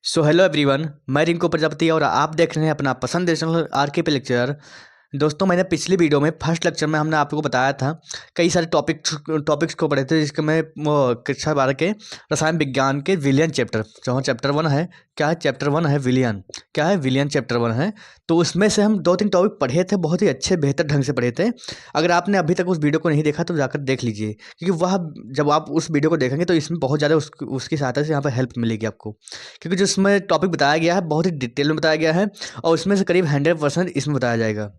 So hello everyone, मैं रिंकू प्रजापति और आप देख रहे हैं अपना पसंद चैनल आरके पे लेक्चर। दोस्तों, मैंने पिछली वीडियो में फर्स्ट लेक्चर में हमने आपको बताया था कई सारे टॉपिक्स को पढ़े थे, जिसके मैं वो कक्षा 12 के रसायन विज्ञान के विलियन चैप्टर, जो चैप्टर 1 है। क्या है चैप्टर 1 है? विलियन। क्या है? विलियन चैप्टर 1 है। तो उसमें से हम 2-3 टॉपिक पढ़े थे, बहुत ही अच्छे बेहतर ढंग से पढ़े थे। अगर आपने अभी तक उस वीडियो को नहीं देखा तो जाकर देख लीजिए, क्योंकि वह जब आप उस वीडियो को देखेंगे तो इसमें बहुत ज़्यादा उसकी सहायता से यहाँ पर हेल्प मिलेगी आपको, क्योंकि जो इसमें टॉपिक बताया गया है बहुत ही डिटेल में बताया गया है, और उसमें से करीब 100% इसमें बताया जाएगा,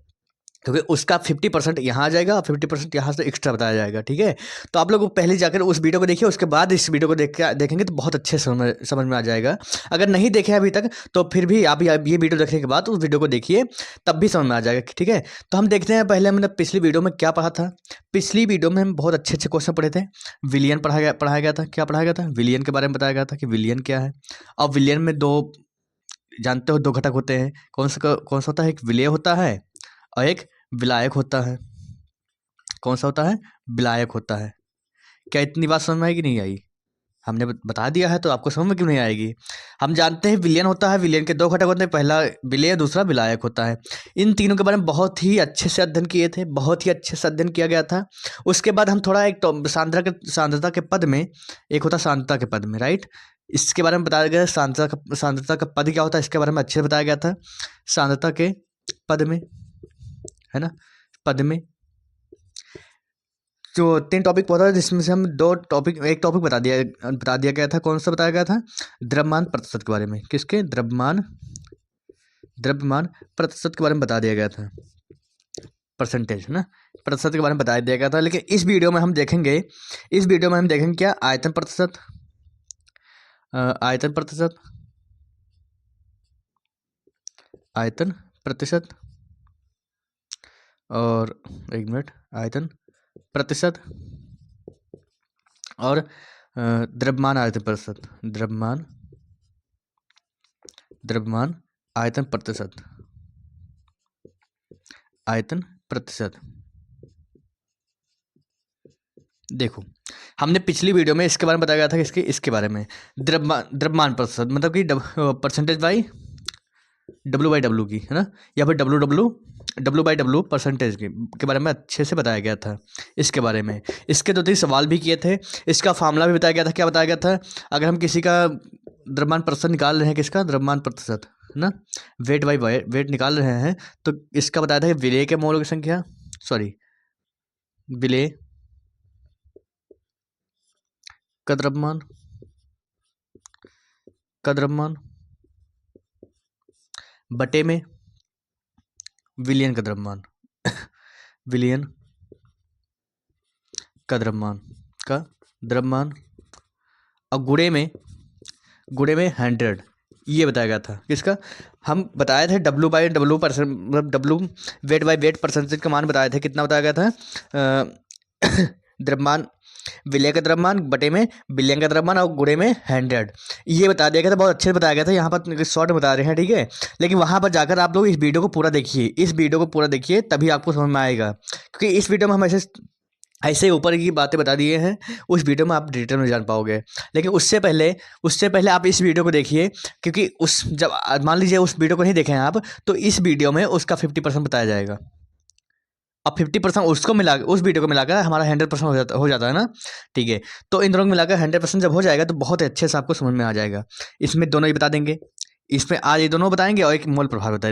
क्योंकि उसका 50% यहाँ आ जाएगा और 50% यहाँ से एक्स्ट्रा बताया जाएगा। ठीक है, तो आप लोग पहले जाकर उस वीडियो को देखिए, उसके बाद इस वीडियो को देखेंगे तो बहुत अच्छे समझ में आ जाएगा। अगर नहीं देखे अभी तक तो फिर भी आप ये वीडियो देखने के बाद उस वीडियो को देखिए, तब भी समझ में आ जाएगा। ठीक है, तो हम देखते हैं पहले हमने पिछली वीडियो में क्या पढ़ा था। पिछली वीडियो में हम बहुत अच्छे अच्छे क्वेश्चन पढ़े थे। विलियन पढ़ाया गया था। क्या पढ़ाया गया था? विलियन के बारे में बताया गया था कि विलियन क्या है। अब विलियन में दो, जानते हो, दो घटक होते हैं। कौन सा होता है? एक विलेय होता है और एक विलायक होता है। कौन सा होता है? विलायक होता है। क्या इतनी बात समझ में आई कि नहीं आई? हमने बता दिया है तो आपको समझ में क्यों नहीं आएगी? हम जानते हैं विलियन होता है। विलियन के दो घटक होते हैं, पहला विलेय, दूसरा विलायक होता है। इन तीनों के बारे में बहुत ही अच्छे से अध्ययन किए थे, बहुत ही अच्छे से अध्ययन किया गया था। उसके बाद हम थोड़ा एक सांद्रता के पद में, एक होता सांद्रता के पद में, राइट, इसके बारे में बताया गया। सांद्रता का पद क्या होता है इसके बारे में अच्छे से बताया गया था। सांद्रता के पद में, है ना, पद में जो 3 टॉपिक पढ़ा था, जिसमें से हम एक टॉपिक बता दिया गया था। कौन सा बताया गया था? द्रव्यमान प्रतिशत के बारे में। किसके? द्रव्यमान प्रतिशत के बारे में बता दिया गया था। परसेंटेज, है ना, प्रतिशत के बारे में बता दिया गया था। लेकिन इस वीडियो में हम देखेंगे, क्या? आयतन प्रतिशत। आयतन प्रतिशत, आयतन प्रतिशत, और एक मिनट, आयतन प्रतिशत और द्रव्यमान आयतन प्रतिशत। द्रव्यमान आयतन प्रतिशत, आयतन प्रतिशत। देखो, हमने पिछली वीडियो में इसके बारे में बताया गया था कि इसके बारे में द्रव्यमान प्रतिशत, मतलब कि परसेंटेज बाई डब्लू की, है ना, या फिर डब्लू परसेंटेज के बारे में अच्छे से बताया गया था। इसके बारे में इसके 2-3 सवाल भी किए थे। इसका फार्मूला भी बताया गया था। क्या बताया गया था? अगर हम किसी का द्रव्यमान प्रतिशत निकाल रहे हैं, किसका द्रव्यमान प्रतिशत, है ना, वेट बाई वेट निकाल रहे हैं, तो इसका बताया था कि विलेय के मोल की संख्या, सॉरी, विलेय का द्रव्यमान बटे में विलियन का द्रव्यमान विलियन का द्रव्यमान और गुणे में 100, ये बताया गया था। किसका? हम बताए थे डब्लू परसेंट, मतलब W weight by wait percentage का मान बताए थे। कितना बताया गया था? द्रव्यमान, विलय का द्रव्यमान बटे में विलयन का द्रव्यमान और गुणे में 100, ये बता दिया गया था। बहुत अच्छे से बताया गया था। यहाँ पर शॉर्ट में बता रहे हैं, ठीक है, लेकिन वहाँ पर जाकर आप लोग इस वीडियो को पूरा देखिए, तभी आपको समझ में आएगा, क्योंकि इस वीडियो में हम ऐसे ऐसे ऊपर की बातें बता दिए हैं। उस वीडियो में आप डिटेल में जान पाओगे, लेकिन उससे पहले आप इस वीडियो को देखिए, क्योंकि उस जब मान लीजिए उस वीडियो को नहीं देखें आप, तो इस वीडियो में उसका 50% बताया जाएगा। अब 50% उसको मिला, उस वीडियो को मिलाकर हमारा 100% हो जाता है ना। ठीक है, तो इन दोनों को मिलाकर 100% जब हो जाएगा तो बहुत अच्छे से आपको समझ में आ जाएगा। इसमें दोनों ही बता देंगे। इसमें आज ये दोनों बताएंगे और एक मोल प्रभाव बता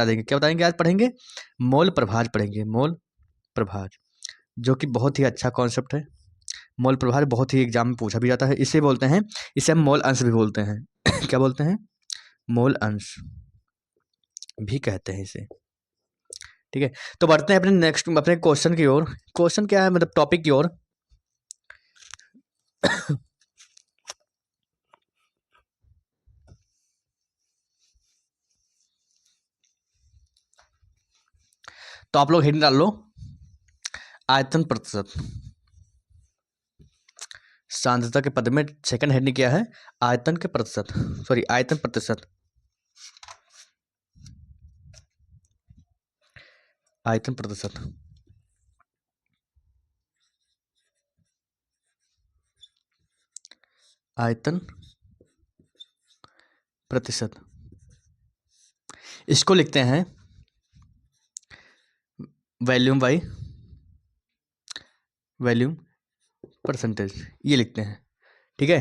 देंगे। क्या बताएंगे? आज पढ़ेंगे मोल प्रभाव, मोल प्रभाव, जो कि बहुत ही अच्छा कॉन्सेप्ट है। मोल प्रभाव बहुत ही एग्जाम में पूछा भी जाता है। इसे बोलते हैं, इसे हम मोल अंश भी बोलते हैं। क्या बोलते हैं? मोल अंश भी कहते हैं इसे। ठीक है, तो बढ़ते हैं अपने क्वेश्चन की ओर। क्वेश्चन क्या है, मतलब टॉपिक की ओर। तो आप लोग हेडिंग डाल लो, आयतन प्रतिशत। सांद्रता के पद में सेकंड हेडिंग क्या है? आयतन के प्रतिशत, सॉरी, आयतन प्रतिशत, आयतन प्रतिशत। आयतन प्रतिशत। इसको लिखते हैं वॉल्यूम बाई वॉल्यूम परसेंटेज, ये लिखते हैं। ठीक है,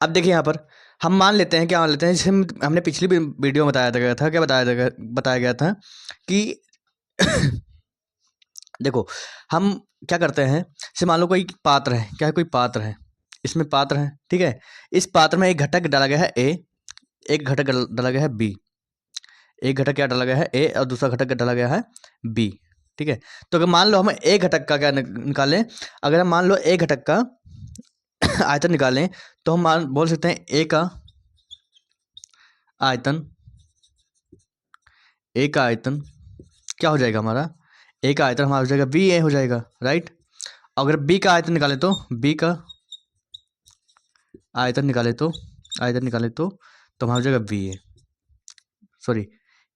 अब देखिए यहाँ पर हम मान लेते हैं, क्या मान लेते हैं, जैसे हमने पिछली वीडियो में बताया गया था, क्या बताया गया था कि देखो हम क्या करते हैं, जैसे मान लो कोई पात्र है, क्या है, कोई पात्र है, इसमें पात्र है, ठीक है, इस पात्र में एक घटक डाला गया है ए, एक घटक डाला गया है बी, एक घटक क्या डाला गया है ए और दूसरा घटक डाला गया है बी। ठीक है, तो अगर मान लो हम एक घटक का क्या निकालें, अगर हम मान लो एक घटक का आयतन निकालें, तो हम बोल सकते हैं ए का आयतन, ए का आयतन क्या हो जाएगा हमारा, ए का आयतन हमारा हो जाएगा बी ए हो जाएगा, राइट। अगर बी का आयतन निकाले तो बी का आयतन निकाले तो हमारा हो जाएगा B A, sorry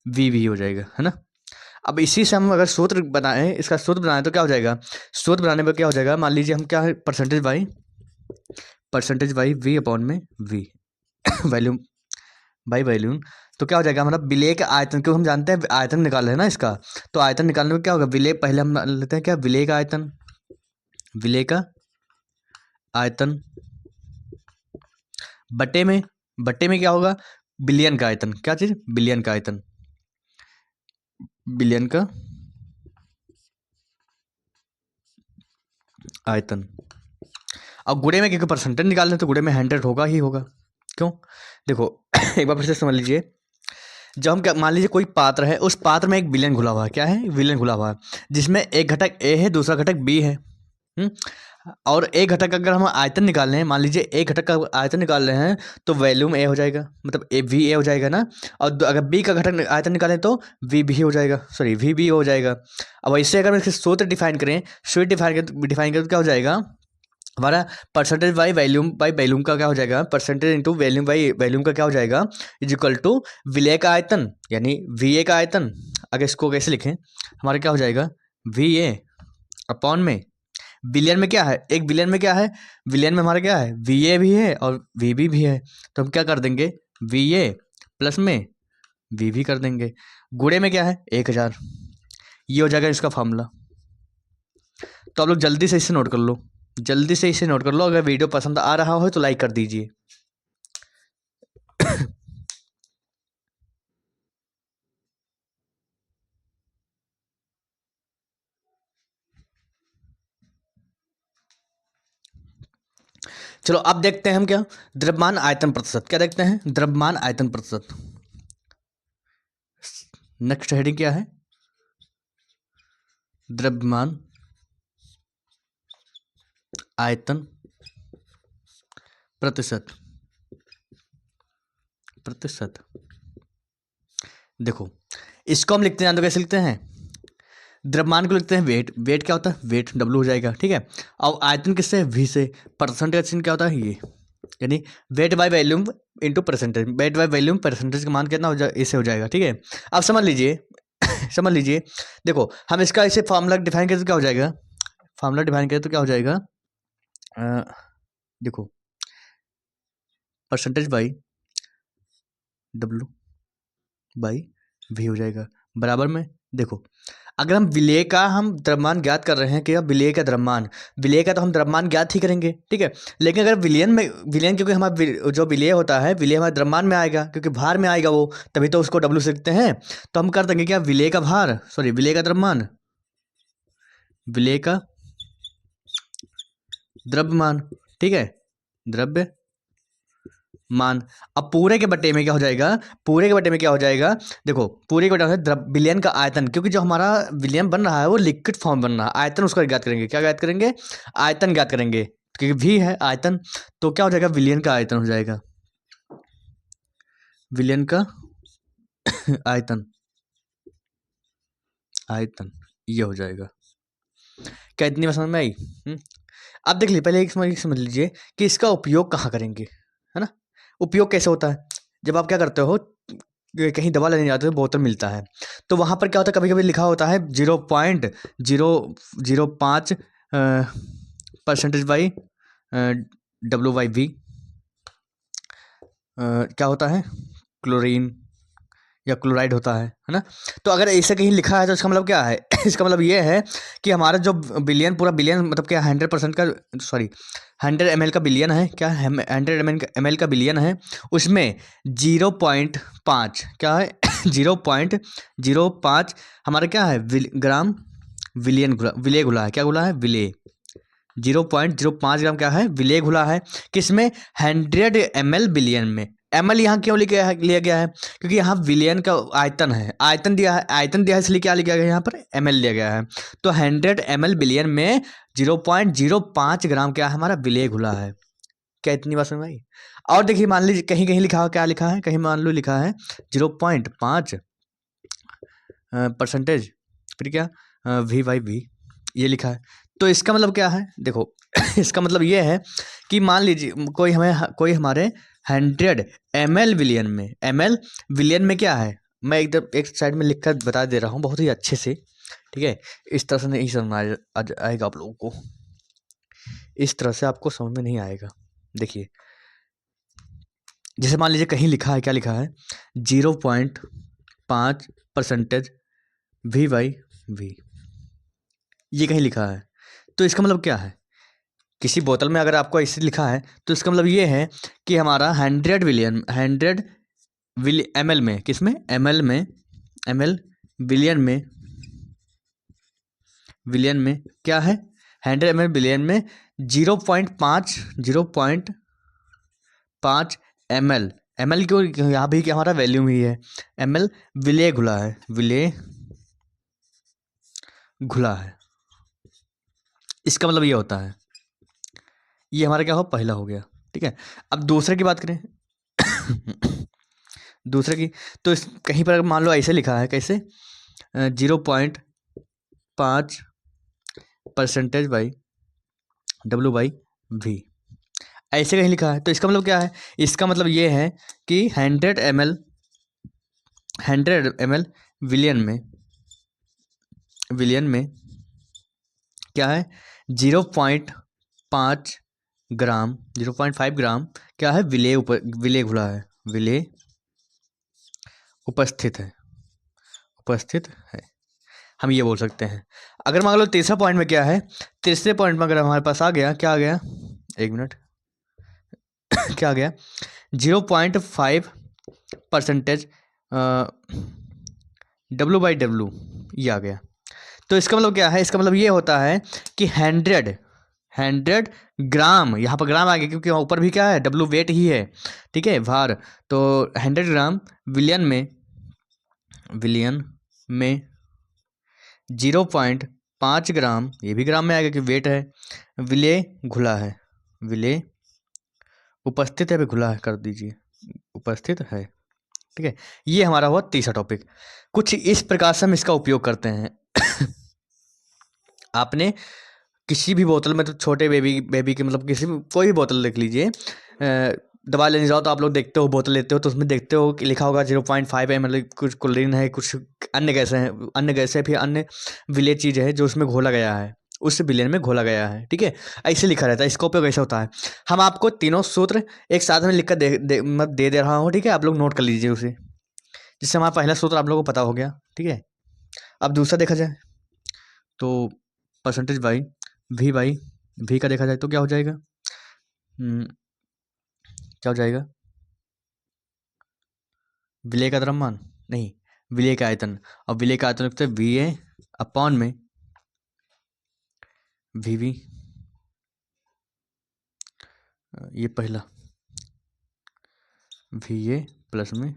V V हो जाएगा, है ना। अब इसी से हम अगर सूत्र बनाएं, इसका सूत्र बनाएं तो क्या हो जाएगा, सूत्र बनाने पर क्या हो जाएगा, मान लीजिए हम क्या है, परसेंटेज बाई वी अपॉन में वी वैल्यूम बाई वैल्यूम, तो क्या हो जाएगा हमारा विलेय का आयतन, क्योंकि हम जानते हैं आयतन निकाल है ना इसका, तो आयतन निकालने में क्या होगा, विलेय पहले हम लेते हैं क्या, विलेय का आयतन, विलेय का आयतन बटे में क्या होगा, बिलियन का आयतन, क्या चीज, बिलियन का आयतन, बिलियन का आयतन। अब गुणे में क्योंकि परसेंटेज निकालना है तो गुणे में 100 होगा ही होगा, क्यों, देखो एक बार फिर से समझ लीजिए, जब हम क्या मान लीजिए कोई पात्र है, उस पात्र में एक विलेन घुला हुआ है, क्या है, विलेन घुला हुआ है, जिसमें एक घटक ए है, दूसरा घटक बी है, और एक घटक का अगर हम आयतन निकाल रहे हैं, मान लीजिए एक घटक का आयतन निकाल रहे हैं, तो वैल्यूम ए हो जाएगा, मतलब ए वी ए हो जाएगा ना, और अगर बी का घटक आयतन निकालें तो वी बी हो जाएगा, सॉरी वी बी हो जाएगा। अब ऐसे अगर हम इसके सूत्र डिफाइन करें, सूत्र डिफाइन करें तो क्या हो जाएगा हमारा, परसेंटेज बाई वैल्यूम का क्या हो जाएगा, percentage into volume by volume का क्या हो जाएगा, इज इक्वल टू विलेय का आयतन यानी वी ए का आयतन। अगर इसको कैसे लिखें, हमारा क्या हो जाएगा, वी ए अपॉन में बिलियन में क्या है, एक बिलियन में क्या है, बिलियन में हमारा क्या है, वी ए भी है और वी बी भी है, तो हम क्या कर देंगे, वी ए प्लस में वी भी कर देंगे, गुणे में क्या है 1000, ये हो जाएगा इसका फॉर्मूला। तो आप लोग जल्दी से इसे नोट कर लो, जल्दी से इसे नोट कर लो, अगर वीडियो पसंद आ रहा हो तो लाइक कर दीजिए। चलो अब देखते हैं हम क्या, द्रव्यमान आयतन प्रतिशत, क्या देखते हैं, द्रव्यमान आयतन प्रतिशत। नेक्स्ट हेडिंग क्या है, द्रव्यमान आयतन प्रतिशत, देखो इसको हम लिखते हैं, तो कैसे लिखते हैं, द्रव्यमान को लिखते हैं वेट, वेट क्या होता है, वेट डब्लू हो जाएगा, ठीक है। अब आयतन किससे, वी से, परसेंटेज का चिन्ह क्या होता है ये, यानी weight by volume into percentage, weight by volume percentage का मान कितना हो जाए, इससे हो जाएगा, ठीक है। अब समझ लीजिए समझ लीजिए, देखो हम इसका इसे फार्मूला डिफाइन करें तो क्या हो जाएगा, फार्मूला डिफाइन करें तो क्या हो जाएगा, देखो percentage by W by V हो जाएगा, बराबर में, देखो अगर हम विलेय का हम द्रव्यमान ज्ञात कर रहे हैं कि विलेय का द्रव्यमान, विलेय का तो हम द्रव्यमान ज्ञात ही करेंगे, ठीक है। लेकिन अगर विलेयन क्योंकि हमारा जो विलेय होता है, विलेय हमारे द्रव्यमान में आएगा, क्योंकि भार में आएगा वो, तभी तो उसको डब्लू से लिखते हैं। तो हम कर देंगे क्या, विलेय का भार, सॉरी विलेय का द्रव्यमान, विलेय का द्रव्यमान, ठीक है, द्रव्य मान। अब पूरे के बटे में क्या हो जाएगा, पूरे के बटे में क्या हो जाएगा, देखो पूरे के बटे में विलयन का आयतन, क्योंकि जो हमारा विलयन बन रहा है वो लिक्विड फॉर्म बन रहा है, आयतन उसका ज्ञात करेंगे, क्या ज्ञात करेंगे, आयतन ज्ञात करेंगे, क्योंकि भी है आयतन, तो क्या हो जाएगा, विलयन का आयतन हो जाएगा, विलयन का आयतन, आयतन ये हो जाएगा। क्या इतनी बात समझ में आई, अब देख लीजिए, पहले एक समझ लीजिए कि इसका उपयोग कहाँ करेंगे, है ना। उपयोग कैसे होता है, जब आप क्या करते हो, कहीं दवा लेने जाते हो, बोतल मिलता है, तो वहाँ पर क्या होता है, कभी कभी लिखा होता है 0.005 percentage by W by V, क्या होता है, क्लोरीन या क्लोराइड होता है ना। तो अगर ऐसे कहीं लिखा है तो इसका मतलब क्या है इसका मतलब ये है कि हमारा जो बिलियन, पूरा बिलियन मतलब क्या 100% का, सॉरी 100 ml का बिलियन है, क्या 100 ml का बिलियन है, उसमें 0.5 क्या है 0.05 हमारा क्या है, ग्राम विलियन घुला, विले घुला है, क्या घुला है, विले। 0.05 ग्राम क्या है, विले घुला है, किसमें, 100 ml बिलियन में। ml यहाँ क्यों लिया गया है, क्योंकि यहाँ विलियन का आयतन है, आयतन दिया है, इसलिए क्या लिया गया है, यहाँ पर ml लिया गया है। तो 100 ml बिलियन में 0.05 ग्राम क्या है, हमारा विले घुला है। क्या इतनी बात समझ में आई। और देखिए मान लीजिए कहीं कहीं लिखा हो, क्या लिखा है, कहीं मान लो लिखा है 0.5 परसेंटेज, फिर क्या, V/V ये लिखा है। तो इसका मतलब क्या है, देखो इसका मतलब ये है कि मान लीजिए कोई हमारे 100 ml विलियन में, विलियन में क्या है, मैं एकदम एक साइड में लिख कर बता दे रहा हूँ बहुत ही अच्छे से, ठीक है। इस तरह से नहीं समझ आएगा आप लोगों को, इस तरह से आपको समझ में नहीं आएगा। देखिए जैसे मान लीजिए कहीं लिखा है, क्या लिखा है, 0.5 परसेंटेज V/V, ये कहीं लिखा है। तो इसका मतलब क्या है, किसी बोतल में अगर आपको ऐसे लिखा है तो इसका मतलब ये है कि हमारा 100 ml में, किसमें, ml विलियन में क्या है, 100 ml बिलियन में 0.5 ml क्यों, यहाँ भी क्या हमारा वैल्यूम ही है, ml विले घुला है, विले घुला है। इसका मतलब ये होता है, ये हमारा क्या हो, पहला हो गया, ठीक है। अब दूसरे की बात करें दूसरे की, तो इस कहीं पर मान लो ऐसे लिखा है, कैसे, 0.5 परसेंटेज बाई W/V, ऐसे कहीं लिखा है। तो इसका मतलब क्या है, इसका मतलब ये है कि 100 ml विलियन में क्या है, 0.5 ग्राम, 0.5 ग्राम क्या है, विले घुला है, विले उपस्थित है, हम ये बोल सकते हैं। अगर मान लो तीसरा पॉइंट में क्या है, तीसरे पॉइंट में अगर हमारे पास आ गया, क्या आ गया, एक मिनट क्या आ गया, 0.5 परसेंटेज W/W, ये आ गया। तो इसका मतलब क्या है, इसका मतलब ये होता है कि 100 ग्राम, यहाँ पर ग्राम आ गया क्योंकि ऊपर भी क्या है, W वेट ही है, ठीक है, भार। तो 100 ग्राम विलियन में 0.5 ग्राम, ये भी ग्राम में आएगा कि वेट है, विले घुला है, विले उपस्थित है, भी घुला है कर दीजिए, उपस्थित है, ठीक है। ये हमारा हुआ तीसरा टॉपिक। कुछ इस प्रकार से हम इसका उपयोग करते हैं आपने किसी भी बोतल में, तो छोटे बेबी के मतलब किसी भी कोई भी बोतल देख लीजिए, दवा लेने जाओ तो आप लोग देखते हो, बोतल लेते हो तो उसमें देखते हो कि लिखा होगा 0.5 ml, कुछ क्लोरीन है, कुछ अन्य गैस है, फिर अन्य विलेय चीज़ है जो उसमें घोला गया है, उस विलेन में घोला गया है, ठीक है। ऐसे लिखा रहता है, इसका उपयोग ऐसा होता है। हम आपको तीनों सूत्र एक साथ में लिख कर दे रहा हूँ, ठीक है, आप लोग नोट कर लीजिए उसे, जिससे हमारा पहला सूत्र आप लोगों को पता हो गया, ठीक है। अब दूसरा देखा जाए तो परसेंटेज बाई V का देखा जाए तो क्या हो जाएगा, क्या हो जाएगा, विलेय का द्रव्यमान नहीं, विलेय का आयतन, और विलेय का आयतन लिखते हैं VA अपॉन में VV, ये पहला, VA प्लस में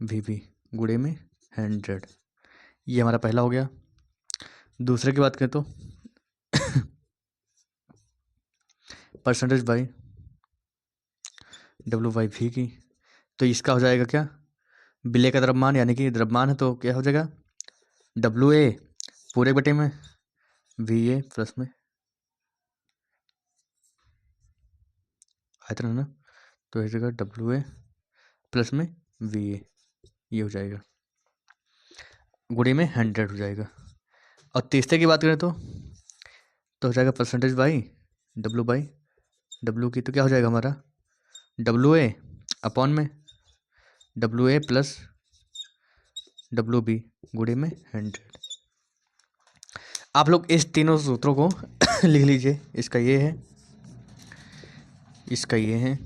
VB गुणे में 100, ये हमारा पहला हो गया। दूसरे की बात करें तो परसेंटेज बाई W/V की, तो इसका हो जाएगा क्या, विलेय का द्रव्यमान यानी कि द्रव्यमान है तो क्या हो जाएगा, WA पूरे बटे में VA प्लस में आयतन है ना, तो इस जगह WA प्लस में VA, ये हो जाएगा, गुणे में 100 हो जाएगा। और तीसरे की बात करें तो हो जाएगा परसेंटेज बाई W की, तो क्या हो जाएगा हमारा WA अपॉन में WA प्लस WB गुणे में 100। आप लोग इस तीनों सूत्रों को लिख लीजिए। इसका ये है, इसका ये है।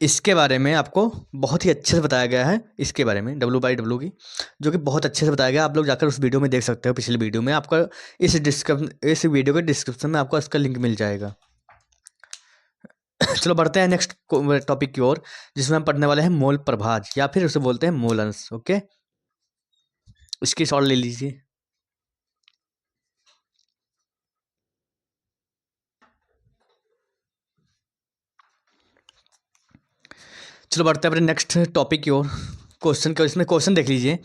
इसके बारे में आपको बहुत ही अच्छे से बताया गया है, इसके बारे में W/W की, जो कि बहुत अच्छे से बताया गया। आप लोग जाकर उस वीडियो में देख सकते हो, पिछले वीडियो में आपका इस वीडियो के डिस्क्रिप्शन में आपको इसका लिंक मिल जाएगा। चलो बढ़ते हैं नेक्स्ट टॉपिक की ओर, जिसमें हम पढ़ने वाले हैं मोल प्रभाज, या फिर उसे बोलते हैं मोल अंश। ओके, इसकी शॉर्ट ले लीजिए। चलो बढ़ते हैं अपने नेक्स्ट टॉपिक की ओर, क्वेश्चन की। इसमें क्वेश्चन देख लीजिए।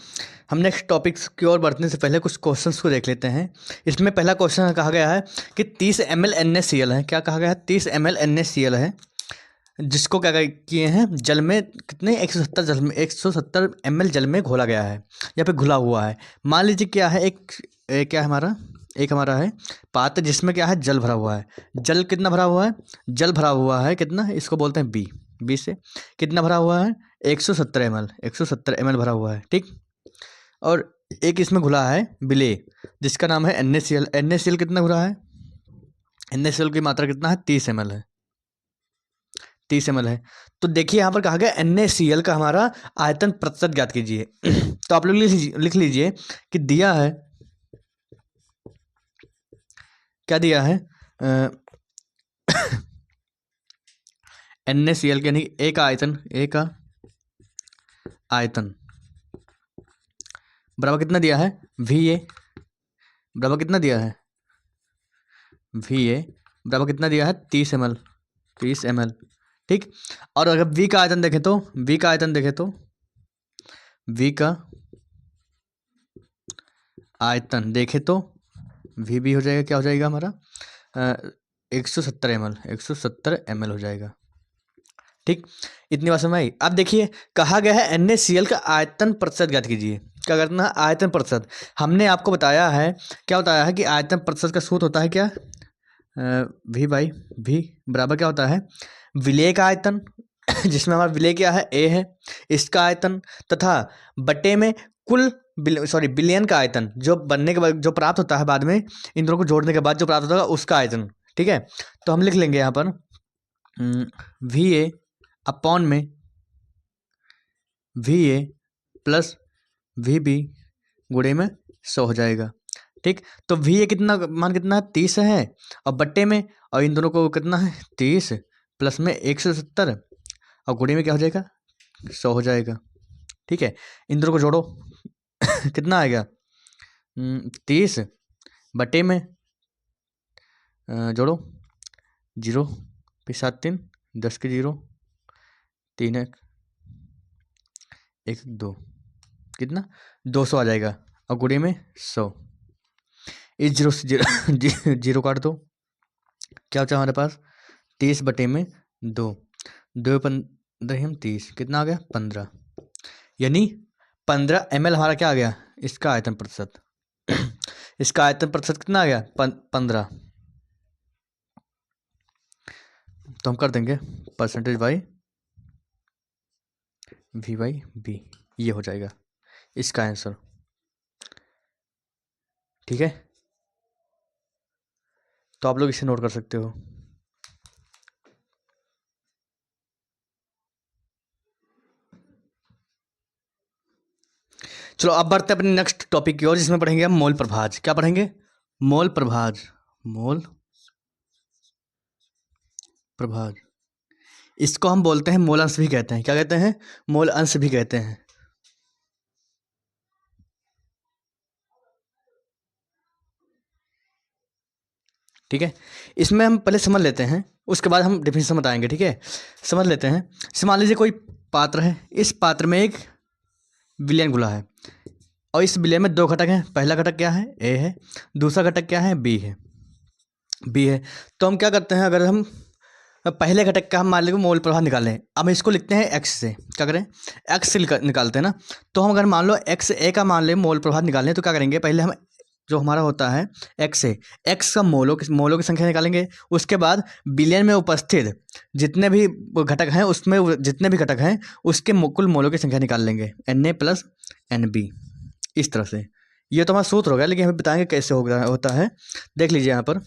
हम नेक्स्ट टॉपिक्स की ओर बढ़ने से पहले कुछ क्वेश्चंस को देख लेते हैं। इसमें पहला क्वेश्चन कहा गया है कि 30 ml NaCl है। क्या कहा गया है? 30 ml NaCl है, जिसको क्या किए हैं, जल में कितने 170 जल में 170 ml जल में घोला गया है, या फिर घुला हुआ है। मान लीजिए क्या है, क्या है हमारा, एक हमारा है पात्र जिसमें क्या है, जल भरा हुआ है। जल कितना भरा हुआ है? जल भरा हुआ है कितना, इसको बोलते हैं बी से कितना भरा हुआ है, 170 ml, 170 ml भरा हुआ है। ठीक, और एक इसमें घुला है विलेय, जिसका नाम है NaCl। NaCl कितना घुला है? NaCl की मात्रा कितना है? 30 ml है, 30 ml है। तो देखिए यहाँ पर कहा गया NaCl का हमारा आयतन प्रतिशत ज्ञात कीजिए। तो आप लोग लिख लीजिए कि दिया है, क्या दिया है, NaCl के यानी एक आयतन, एक आयतन बराबर कितना दिया है, Va बराबर कितना दिया है, Va बराबर कितना दिया है, 30 ml, 30 ml। ठीक, और अगर V का आयतन देखें तो, V का आयतन देखें तो, V का आयतन देखें तो VB हो जाएगा, क्या हो जाएगा हमारा, 170 ml, 170 ml हो जाएगा। ठीक, इतनी बात समझ आई। अब देखिए कहा गया है NaCl का आयतन प्रतिशत ज्ञात कीजिए। क्या करना है, आयतन प्रतिशत। हमने आपको बताया है, क्या बताया है कि आयतन प्रतिशत का सूत्र होता है क्या, V/V बराबर क्या होता है, विलेय का आयतन जिसमें हमारा विलेय क्या है, A है, इसका आयतन, तथा बटे में कुल विलयन का आयतन, जो बनने के बाद जो प्राप्त होता है, बाद में इन दोनों को जोड़ने के बाद जो प्राप्त होता है उसका आयतन। ठीक है, तो हम लिख लेंगे यहाँ पर Va अपॉन में Va प्लस VB गुणे में 100 हो जाएगा। ठीक, तो Va कितना, मान कितना है, 30 है, और बट्टे में, और इन दोनों को कितना है, 30 प्लस में 170, और गुणे में क्या हो जाएगा, 100 हो जाएगा। ठीक है, इन दोनों को जोड़ो कितना आएगा, 30 बटे में जोड़ो 0 फिर 7 3 10 के 0 3 1 1 2, कितना 200 आ जाएगा, और गुणे में 100। इस 0 से 0 काट दो, क्या बचा हमारे पास, 30 बटे में 2, 2 15 हम 30, कितना आ गया 15, यानी 15 ml हमारा क्या आ गया, इसका आयतन प्रतिशत। इसका आयतन प्रतिशत कितना आ गया, 15। तो हम कर देंगे परसेंटेज बाई V/B, ये हो जाएगा इसका आंसर। ठीक है, तो आप लोग इसे नोट कर सकते हो। चलो अब बढ़ते हैं अपने नेक्स्ट टॉपिक की ओर, जिसमें पढ़ेंगे हम मोल प्रभाज। क्या पढ़ेंगे, मोल प्रभाज, मोल प्रभाज। इसको हम बोलते हैं मोल अंश भी कहते हैं। क्या कहते हैं, मोल अंश भी कहते हैं। ठीक है, इसमें हम पहले समझ लेते हैं, उसके बाद हम डेफिनेशन बताएंगे। ठीक है, समझ लेते हैं। मान लीजिए कोई पात्र है, इस पात्र में एक विलयन घुला है, और इस विलयन में 2 घटक हैं। पहला घटक क्या है, A है, दूसरा घटक क्या है, B है, B है। तो हम क्या करते हैं, अगर हम पहले घटक का हम मान लीजिए मोल प्रभाव निकालें, अब इसको लिखते हैं x से। क्या करें, x से निकालते हैं ना। तो हम अगर मान लो x A का मान लें मोल प्रभाव निकालें, तो क्या करेंगे, पहले हम जो हमारा होता है एक्स है, एक्स का मोलों की संख्या निकालेंगे। उसके बाद बिलियन में उपस्थित जितने भी घटक हैं उसमें जितने भी घटक हैं उसके कुल मोलों की संख्या निकाल लेंगे, Na प्लस NB। इस तरह से ये तो हमारा सूत्र हो गया, लेकिन हमें बताएंगे कैसे होता है। देख लीजिए यहाँ पर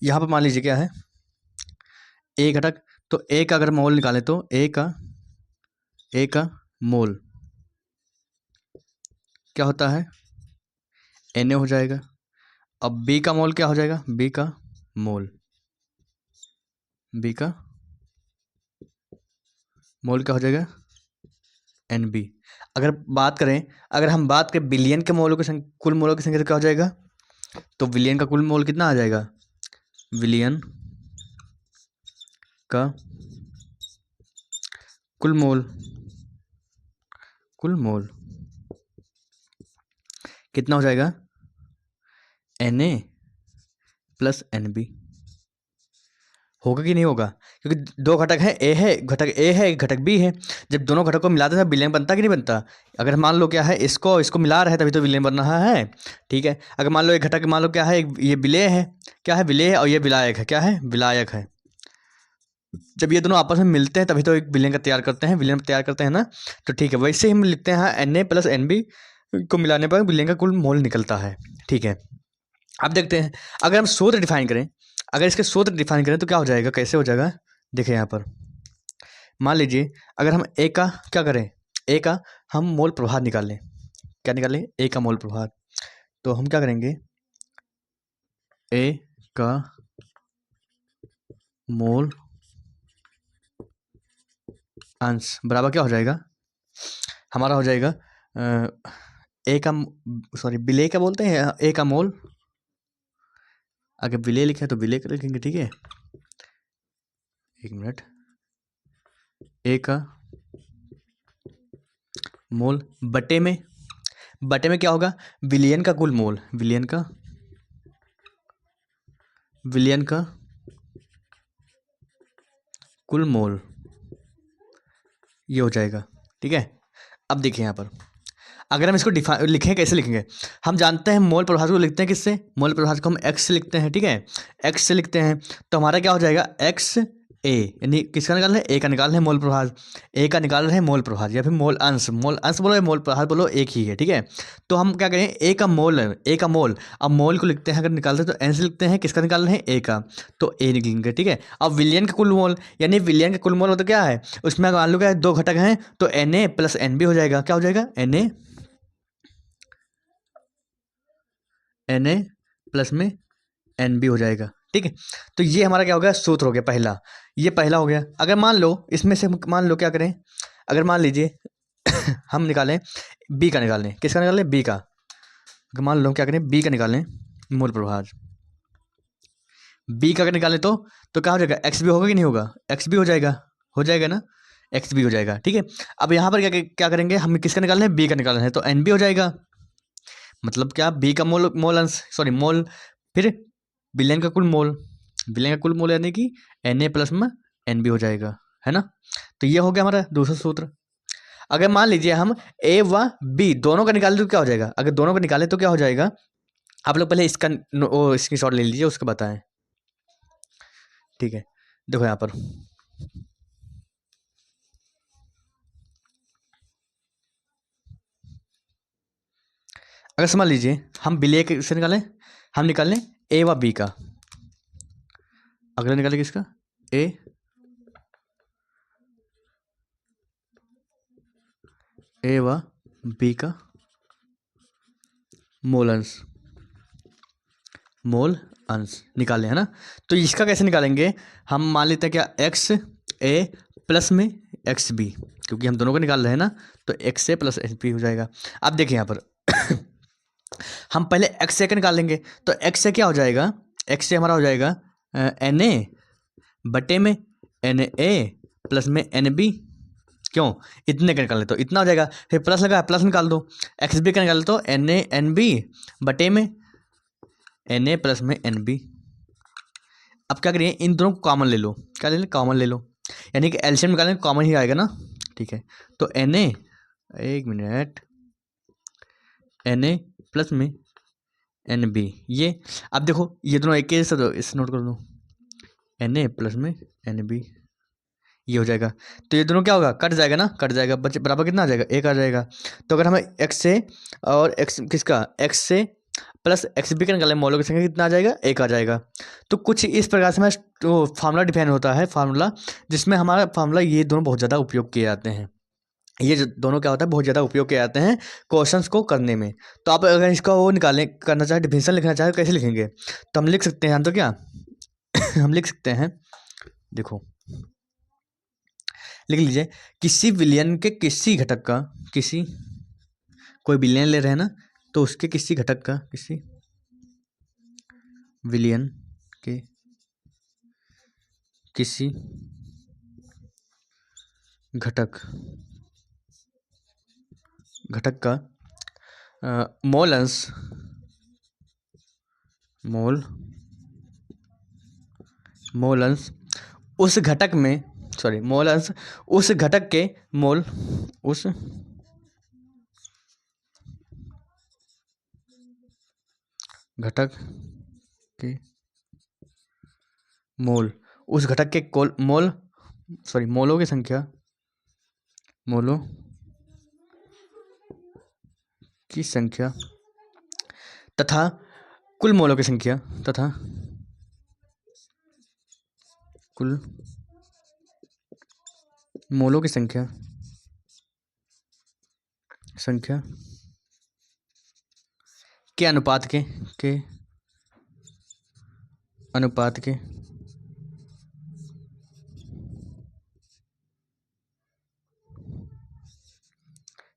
यहाँ पर मान लीजिए क्या है, ए घटक, तो ए का अगर मोल निकालें तो ए का मोल क्या होता है, Na हो जाएगा। अब बी का मोल क्या हो जाएगा, बी का मोल क्या हो जाएगा, NB। अगर हम बात करें बिलियन के मोलों की कुल मोलों की संख्या तो क्या हो जाएगा, तो बिलियन का कुल मोल कितना आ जाएगा, बिलियन का कुल मोल कितना हो जाएगा, Na प्लस NB। होगा कि नहीं होगा, क्योंकि दो घटक हैं, घटक ए है, घटक बी है। जब दोनों घटक को मिलाते हैं विलयन बनता कि नहीं बनता। अगर मान लो क्या है, इसको मिला रहे हैं तभी तो विलयन बन रहा है, ठीक है। अगर मान लो एक घटक, मान लो क्या है, ये विलेय है, क्या है, विलेय है, और ये विलायक है, क्या है, विलायक है। जब ये दोनों आपस में मिलते हैं तभी तो एक विलयन का तैयार करते हैं ना। तो ठीक है, वैसे ही हम लिखते हैं Na प्लस NB को मिलाने पर विलयन का कुल मोल निकलता है, ठीक है। अब देखते हैं, अगर हम सूत्र डिफाइन करें, तो क्या हो जाएगा, कैसे हो जाएगा, देखिए यहाँ पर मान लीजिए अगर हम ए का क्या करें, ए का हम मोल प्रभार निकालें, क्या निकालें, ए का मोल प्रभार। तो हम क्या करेंगे, ए का मोल अंश बराबर क्या हो जाएगा, हमारा हो जाएगा ए का, सॉरी विलेय क्या बोलते हैं, ए का मोल। अगर विलेय लिखे तो विलेय का लिखेंगे, ठीक है, एक मिनट। ए का मोल बटे में क्या होगा, विलियन का कुल मोल, विलियन का कुल मोल, ये हो जाएगा, ठीक है। अब देखिए यहाँ पर अगर हम इसको लिखें, कैसे लिखेंगे, हम जानते हैं मोल प्रभार को लिखते हैं किससे, मोल प्रभार को हम एक्स से लिखते हैं, ठीक है, एक्स से लिखते हैं। तो हमारा क्या हो जाएगा, एक्स ए, यानी किसका निकालना है, ए का निकालना है मोल प्रभार, ए का निकाल रहे हैं मोल प्रभार, या फिर मोल अंश बोलो या मोल प्रभार बोलो, एक ही है, ठीक है। तो हम क्या करें, ए का मोल, अब मोल को लिखते हैं, अगर निकालते हैं तो एन से लिखते हैं, किसका निकाल रहे हैं, ए का, तो ए निकलेंगे, ठीक है। अब विलियन का कुल मोल, यानी विलियन का कुल मोल तो क्या है, उसमें मान लो क्या दो घटक हैं, तो Na प्लस NB हो जाएगा, क्या हो जाएगा, Na प्लस में NB हो जाएगा, ठीक है। तो ये हमारा क्या हो गया, सूत्र हो गया पहला, ये पहला हो गया। अगर मान लो इसमें से मान लो क्या करें, अगर मान लीजिए हम निकालें बी का, निकालें किसका, निकालें बी का। अगर मान लो क्या करें, बी का निकालें मूल प्रभार, बी का अगर निकालें तो क्या हो जाएगा, एक्स बी होगा कि नहीं होगा, एक्स बी हो जाएगा ना, एक्स बी हो जाएगा, ठीक है। अब यहाँ पर क्या करेंगे, हम किसका निकालना है, बी का निकालना है, तो एन बी हो जाएगा। मतलब क्या, बी का मोल अंश, सॉरी मोल, फिर विलेन का कुल मोल यानी कि Na प्लस में NB हो जाएगा, है ना। तो ये हो गया हमारा दूसरा सूत्र। अगर मान लीजिए हम A व B दोनों का निकालें तो क्या हो जाएगा, अगर दोनों का निकालें तो क्या हो जाएगा, आप लोग पहले इसका स्क्रीनशॉट ले लीजिए, उसके बताएं, ठीक है। देखो यहाँ पर अगर समझ लीजिए हम विलेय से निकालें, हम निकालें A व B का, अगला निकालें किसका, ए व बी का मोल अंश निकालें, है ना। तो इसका कैसे निकालेंगे, हम मान लेते हैं क्या, एक्स ए प्लस में एक्स बी, क्योंकि हम दोनों को निकाल रहे हैं ना, तो एक्स ए प्लस एक्स बी हो जाएगा। अब देखिए यहाँ पर हम पहले एक्स ए का निकालेंगे, तो एक्स ए क्या हो जाएगा, एक्स ए हमारा हो जाएगा एन ए बटे में एन ए प्लस में एन बी, क्यों, इतने का निकाल ले तो इतना हो जाएगा, फिर प्लस लगा, प्लस निकाल दो, एक्स बी का निकाल तो NB बटे में Na प्लस में NB। अब क्या करिए, इन दोनों को कॉमन ले लो, क्या ले लो, कॉमन ले लो, यानी कि एलसीएम निकालने कॉमन ही आएगा ना, ठीक है। तो Na एक मिनट, Na प्लस में Nb, ये अब देखो ये दोनों एक ही से, इस नोट कर दो, Na प्लस में Nb, ये हो जाएगा। तो ये दोनों क्या होगा, कट जाएगा ना, कट जाएगा, बच्चे बराबर कितना आ जाएगा, एक आ जाएगा। तो अगर हमें x से और x किसका, x से प्लस एक्स बी का निकालें, मॉलों की संख्या कितना आ जाएगा, एक आ जाएगा। तो कुछ इस प्रकार से हमारा तो फार्मूला डिफाइन होता है, फार्मूला जिसमें हमारा फार्मूला ये दोनों बहुत ज़्यादा उपयोग किए जाते हैं। ये जो दोनों क्या होता है, बहुत ज़्यादा उपयोग किए जाते हैं क्वेश्चंस को करने में। तो आप अगर इसका वो निकालें, करना चाहे, डिफिनेशन लिखना चाहे, कैसे लिखेंगे, तो हम लिख सकते हैं, तो क्या हम लिख सकते हैं, देखो लिख लीजिए, किसी विलयन के किसी घटक का, किसी कोई विलयन ले रहे हैं ना, तो उसके किसी घटक का, किसी विलयन के किसी घटक का मोल अंश, मोल अंश उस घटक में, सॉरी मोल अंश उस घटक के मोल, उस घटक के मोल, उस घटक के मोल, सॉरी मोलों की संख्या, मोलों की संख्या तथा कुल मोलों की संख्या, तथा कुल मोलों की संख्या के अनुपात के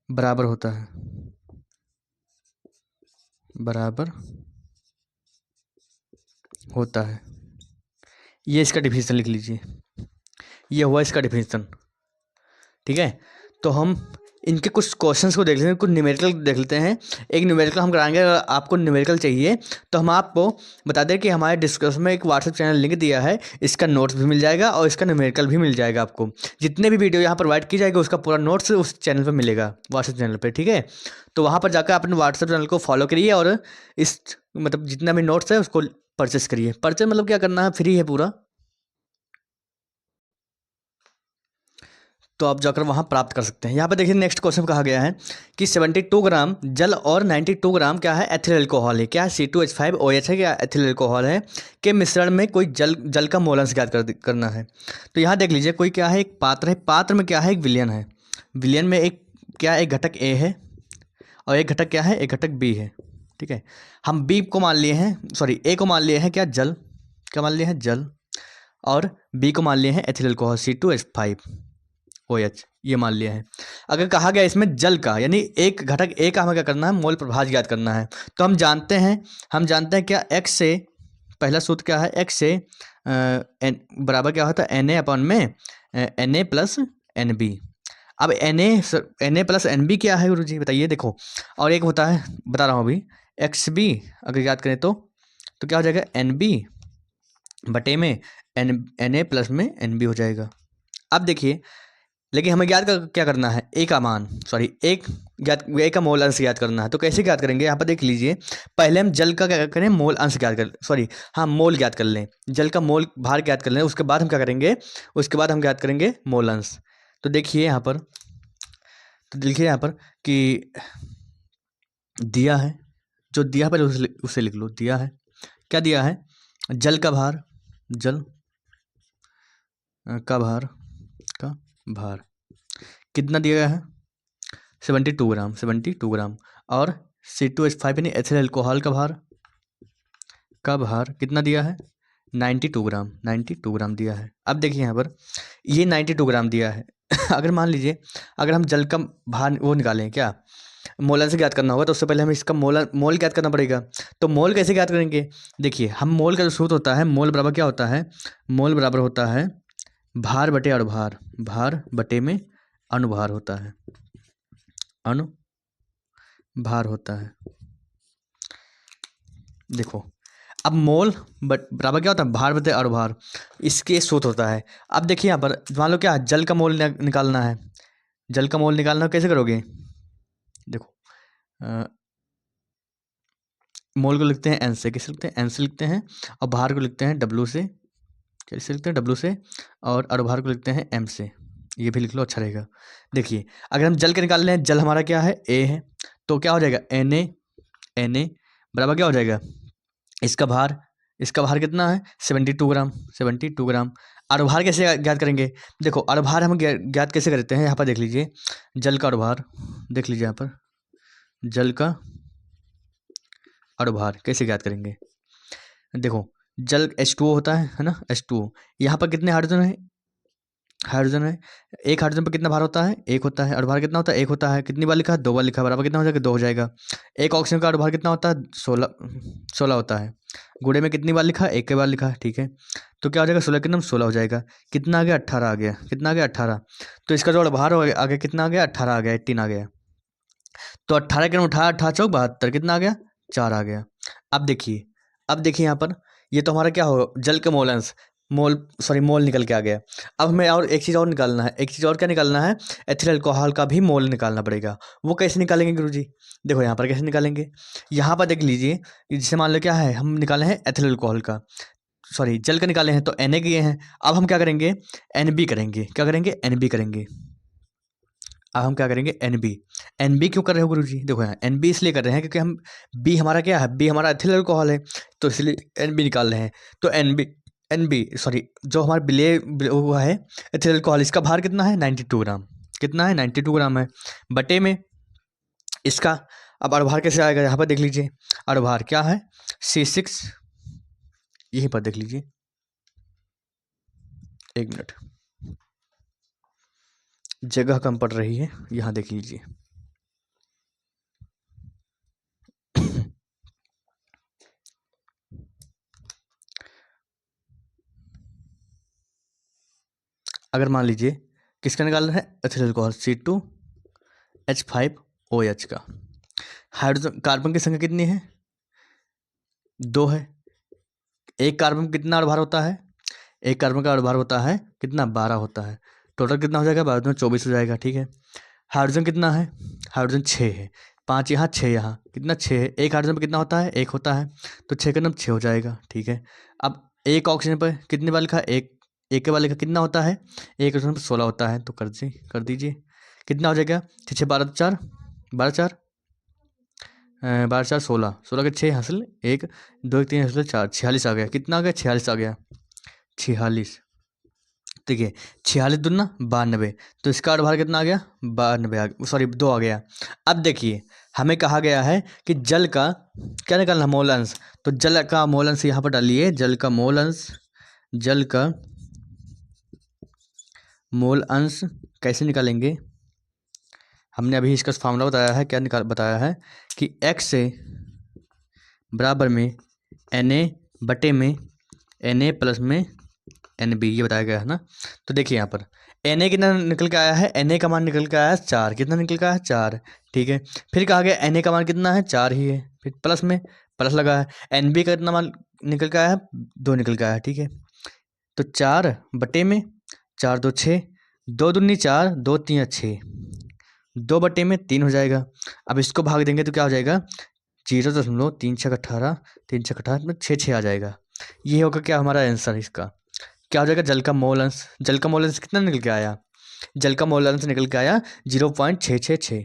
बराबर होता है, बराबर होता है। ये इसका डिफिनेशन लिख लीजिए, ये हुआ इसका डिफिनेशन, ठीक है। तो हम इनके कुछ क्वेश्चंस को देख लेते हैं, कुछ न्यूमेरिकल देख लेते हैं। एक न्यूमेरिकल हम कराएंगे, अगर आपको न्यूमेरिकल चाहिए तो हम आपको बता दें कि हमारे डिस्कशन में एक व्हाट्सएप चैनल लिंक दिया है, इसका नोट्स भी मिल जाएगा और इसका न्यूमेरिकल भी मिल जाएगा। आपको जितने भी वीडियो यहाँ प्रोवाइड की जाएगी उसका पूरा नोट्स उस चैनल पर मिलेगा, व्हाट्सएप चैनल पर, ठीक है। तो वहाँ पर जाकर अपने व्हाट्सएप चैनल को फॉलो करिए और इस मतलब जितना भी नोट्स है उसको परचेस करिए। परचेस मतलब क्या करना है, फ्री है पूरा, तो आप जाकर वहाँ प्राप्त कर सकते हैं। यहाँ पे देखिए नेक्स्ट क्वेश्चन कहा गया है कि 72 ग्राम जल और 92 ग्राम क्या है, एथिल अल्कोहल है, क्या है, C2H5OH है, क्या एथिल अल्कोहल है, के मिश्रण में कोई जल का मोल अंश ज्ञात करना है। तो यहाँ देख लीजिए, कोई क्या है, एक पात्र है, पात्र में क्या है, एक विलयन है, विलयन में एक क्या, एक घटक A है और एक घटक क्या है, एक घटक B है, ठीक है। हम B को मान लिए हैं, सॉरी A को मान लिए हैं क्या, जल, क्या मान लिए हैं, जल, और B को मान लिए हैं एथिल अल्कोहल C2H5OH, ये मान लिया है। अगर कहा गया इसमें जल का, यानी एक घटक A का हमें क्या करना है, मोल प्रभाज ज्ञात करना है। तो हम जानते हैं क्या, x से, पहला सूत्र क्या है, x से बराबर क्या होता है, Na अपन में Na प्लस Nb। अब Na प्लस Nb क्या है गुरु जी बताइए, देखो, और एक होता है, बता रहा हूँ अभी, XB अगर याद करें तो क्या हो जाएगा, Nb बटे में Na प्लस में Nb हो जाएगा। अब देखिए, लेकिन हमें क्या करना है, ए का मान, सॉरी ए का मोल अंश ज्ञात करना है। तो कैसे ज्ञात करेंगे, यहाँ पर देख लीजिए, पहले हम जल का क्या करें, मोल अंश ज्ञात कर, सॉरी हाँ मोल ज्ञात कर लें, जल का मोल भार ज्ञात कर लें, उसके बाद हम क्या करेंगे, उसके बाद हम ज्ञात करेंगे मोल अंश। तो देखिए यहाँ पर, तो देखिए यहाँ पर कि दिया है, जो दिया पहले उसे लिख लो, दिया है, क्या दिया है, जल का भार, जल का भार कितना दिया गया है, 72 ग्राम, 72 ग्राम, और C2H5 यानी एथिल अल्कोहल का भार कितना दिया है, 92 ग्राम, 92 ग्राम दिया है। अब देखिए यहाँ पर ये 92 ग्राम दिया है अगर मान लीजिए, अगर हम जल का भार वो निकालें, क्या मोल से ज्ञात करना होगा, तो उससे पहले हमें इसका मोल ज्ञात करना पड़ेगा। तो मोल कैसे ज्ञात करेंगे, देखिए हम मोल का जो सूत्र होता है, मोल बराबर क्या होता है, मोल बराबर होता है भार बटे अणुभार, भार बटे में अणुभार होता है, अणुभार होता है। देखो अब मोल बराबर क्या होता है, भार बटे अणुभार, इसके सूत्र होता है। अब देखिए यहाँ पर मान लो क्या, जल का मोल निकालना है, जल का मोल निकालना कैसे करोगे, मोल को लिखते हैं एन से, किसे लिखते हैं एन से लिखते हैं, और भार को लिखते हैं डब्लू से, कैसे लिखते हैं डब्लू से, और अणुभार को लिखते हैं एम से। ये भी लिख लो, अच्छा रहेगा। देखिए अगर हम जल के निकाल रहे हैं, जल हमारा क्या है ए है, तो क्या हो जाएगा एन ए बराबर क्या हो जाएगा इसका भार कितना है 72 ग्राम, 72 ग्राम। अणुभार कैसे ज्ञात करेंगे, देखो अणुभार हम ज्ञात कैसे करते हैं, यहाँ पर देख लीजिए जल का अणुभार, देख लीजिए यहाँ पर जल का अणुभार कैसे ज्ञात करेंगे। देखो जल H2O होता है ना, H2O। यहाँ पर कितने हाइड्रोजन है, हाइड्रोजन है, एक हाइड्रोजन पर कितना भार होता है, एक होता है। अणुभार कितना होता है, एक होता है। कितनी बार लिखा है, 2 बार लिखा है, बराबर कितना हो जाएगा 2 हो जाएगा। एक ऑक्सीजन का अणुभार कितना होता है 16 होता है। गुणे में कितनी बार लिखा है, एक के बार लिखा है, ठीक है। तो क्या हो जाएगा 16 कितना 16 हो जाएगा। कितना आ गया 18 आ गया, कितना आ गया 18। तो इसका जो अणुभार हो गया आगे कितना आ गया 18 आ गया, 18 आ गया। तो 18 के उठा 18 चौक 72, कितना आ गया 4 आ गया। अब देखिए यहाँ पर ये तो हमारा क्या हो जल के मोल अंश, मोल निकल के आ गया। अब हमें और एक चीज़ और निकालना है, एक चीज़ और क्या निकालना है, एथिल अल्कोहल का भी मोल निकालना पड़ेगा। वो कैसे निकालेंगे गुरुजी, देखो यहाँ पर कैसे निकालेंगे। यहाँ पर देख लीजिए जैसे मान लो क्या है, हम निकाले हैं एथिल अल्कोहल का, सॉरी जल का निकाले हैं तो Na किए हैं। अब हम क्या करेंगे NB करेंगे, क्या करेंगे NB करेंगे। अब हम क्या करेंगे NB क्यों कर रहे हो गुरुजी, देखो यहाँ NB इसलिए कर रहे हैं क्योंकि हम B हमारा क्या है, B हमारा एथिल अल्कोहल है, तो इसलिए NB निकाल रहे हैं। तो NB सॉरी जो हमारा हुआ है एथिल अल्कोहल, इसका भार कितना है 92 ग्राम, कितना है 92 ग्राम है, बटे में इसका। अब अणुभार कैसे आएगा, यहाँ पर देख लीजिए अणुभार क्या है C6, यहीं पर देख लीजिए, एक मिनट जगह कम पड़ रही है, यहाँ देख लीजिए अगर मान लीजिए किसका निकालना है एथिल अल्कोहल C2H5OH का, हाइड्रोजन कार्बन की संख्या कितनी है 2 है। एक कार्बन कितना अणुभार होता है, एक कार्बन का अणुभार होता है कितना 12 होता है। टोटल कितना हो जाएगा 12 में 24 हो जाएगा, ठीक है। हाइड्रोजन कितना है, हाइड्रोजन 6 है, 5 यहाँ 6 यहाँ, कितना 6 है। एक हाइड्रोजन पर कितना होता है, एक होता है, तो 6 का नंबर 6 हो जाएगा, ठीक है। अब एक ऑक्सीजन पर कितने बार लिखा, एक के बाद लिखा कितना होता है, एक ऑक्सीजन पर 16 होता है, तो कर दीजिए कितना हो जाएगा 6 6 12 4 12 4 12 4 16, 16 के 6 हासिल 1 2 1 3 हासिल 4, 46 आ गया। कितना आ गया 46 आ गया, 46। देखिए 46 दूना 92, तो इसका अणुभार कितना आ गया 92 आ गया, सॉरी 2 आ गया। अब देखिए हमें कहा गया है कि जल का क्या निकालना मोल अंश, तो जल का मोल अंश यहाँ पर डालिए, जल का मोल अंश कैसे निकालेंगे। हमने अभी इसका फार्मूला बताया है, क्या बताया है कि x से बराबर में Na बटे में Na प्लस में NB, ये बताया गया है ना। तो देखिए यहाँ पर Na कितना निकल के आया है, Na का मान निकल के आया है 4, कितना निकल के आया है 4, ठीक है। फिर कहा गया Na का मान कितना है 4 ही है, फिर प्लस में प्लस लगा है, NB का कितना मान निकल के आया है 2 निकल के आया है, ठीक है। तो 4 बटे में 4 2 6, 2 दूनी 4 2 3 6, 2 बटे में 3 हो जाएगा। अब इसको भाग देंगे तो क्या हो जाएगा 0.3 6 18, 3 6 18 में 6 6 आ जाएगा। ये होगा क्या हमारा आंसर, इसका क्या हो जाएगा जल का मोल अंश। जल का मोल अंश कितना निकल के आया, जल का मोल अंश निकल के आया 0.666,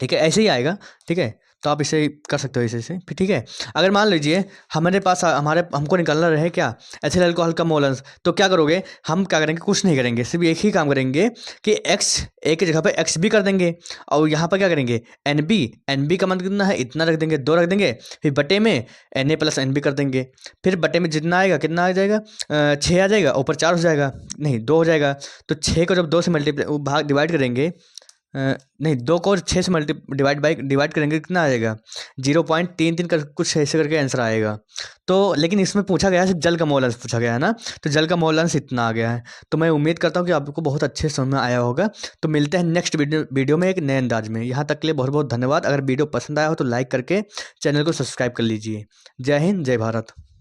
ठीक है। ऐसे ही आएगा, ठीक है। तो आप इसे कर सकते हो इसे से, फिर ठीक है। अगर मान लीजिए हमारे पास हमको निकालना रहे क्या एथिल अल्कोहल का मोल अंश, तो क्या करोगे, हम क्या करेंगे कुछ नहीं करेंगे, सिर्फ एक ही काम करेंगे कि x एक की जगह पे x भी कर देंगे, और यहाँ पर क्या करेंगे NB का मान कितना है इतना रख देंगे, 2 रख देंगे, फिर बटे में Na प्लस NB कर देंगे, फिर बटे में जितना आएगा कितना आ जाएगा 6 आ जाएगा, ऊपर 4 हो जाएगा, नहीं 2 हो जाएगा। तो 6 को जब 2 से डिवाइड करेंगे, नहीं 2 को 6 से डिवाइड करेंगे, कितना आ जाएगा 0.33 कर कुछ ऐसे करके आंसर आएगा। तो लेकिन इसमें पूछा गया है सिर्फ जल का मोल अंश पूछा गया है ना, तो जल का मोल अंश इतना आ गया है। तो मैं उम्मीद करता हूँ कि आपको बहुत अच्छे समझ में आया होगा। तो मिलते हैं नेक्स्ट वीडियो में एक नए अंदाज में। यहाँ तक के लिए बहुत बहुत धन्यवाद। अगर वीडियो पसंद आया हो तो लाइक करके चैनल को सब्सक्राइब कर लीजिए। जय हिंद, जय भारत।